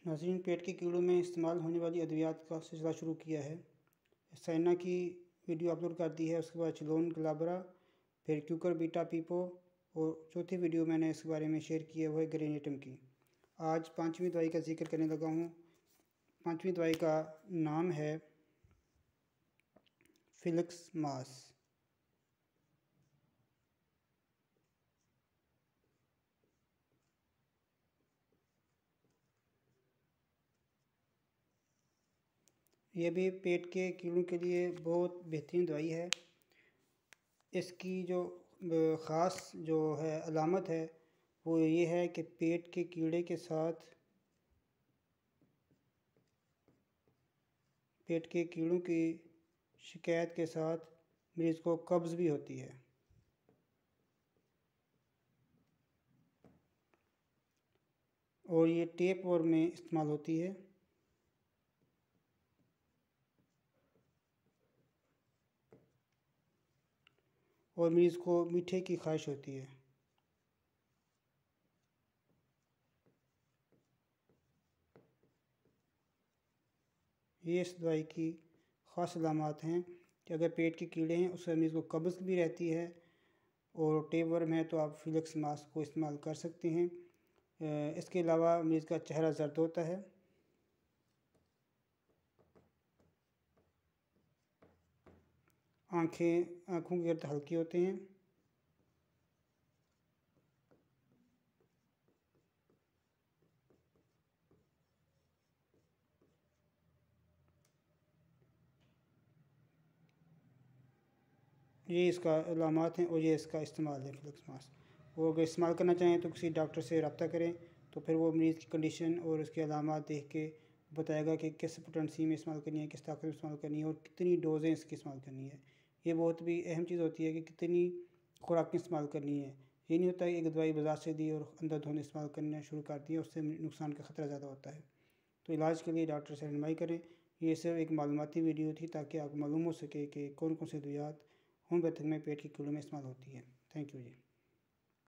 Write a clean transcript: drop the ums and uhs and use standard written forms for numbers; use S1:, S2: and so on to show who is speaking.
S1: नाज़रीन, पेट के कीड़ों में इस्तेमाल होने वाली अद्वियात का सिलसिला शुरू किया है। साइना की वीडियो अपलोड कर दी है, उसके बाद चिलोन ग्लाब्रा, फिर क्यूकर बीटा पीपो, और चौथी वीडियो मैंने इसके बारे में शेयर की है वो है ग्रेनेटम की। आज पांचवी दवाई का जिक्र करने लगा हूँ। पांचवी दवाई का नाम है फिलिक्स मास। ये भी पेट के कीड़ों के लिए बहुत बेहतरीन दवाई है। इसकी जो ख़ास जो है अलामत है वो ये है कि पेट के कीड़े के साथ पेट के कीड़ों की शिकायत के साथ मरीज़ को कब्ज़ भी होती है। और ये टेप और में इस्तेमाल होती है। और मरीज़ को मीठे की ख्वाहिश होती है। ये इस दवाई की ख़ास अलामत हैं कि अगर पेट के कीड़े हैं उससे मरीज़ को कब्ज़ भी रहती है, और टेपवर्म है तो आप फिलिक्स मास्क को इस्तेमाल कर सकते हैं। इसके अलावा मरीज़ का चेहरा ज़र्द होता है, आँखों के गिर्द हल्के होते हैं, ये इसका अलामत हैं और ये इसका इस्तेमाल है फिलिक्स मास्क। वो अगर इस्तेमाल करना चाहें तो किसी डॉक्टर से रब्ता करें, तो फिर वो मरीज़ की कंडीशन और उसके अलामत देख के बताएगा कि किस पोटेंसी में इस्तेमाल करनी है, किस ताकत में इस्तेमाल करनी है और कितनी डोज़ें इसकी इस्तेमाल करनी है। ये बहुत भी अहम चीज़ होती है कि कितनी खुराकें इस्तेमाल करनी है। ये नहीं होता कि एक दवाई बाज़ार से दी और अंदर धुंध इस्तेमाल करना शुरू कर दिया, उससे नुकसान का ख़तरा ज़्यादा होता है। तो इलाज के लिए डॉक्टर से रहनुमाई करें। ये सिर्फ एक मालूमाती वीडियो थी ताकि आपको मालूम हो सके कि कौन कौन सी अद्वियात होम्योपैथिक में पेट के कीड़ों में इस्तेमाल होती है। Thank you ji.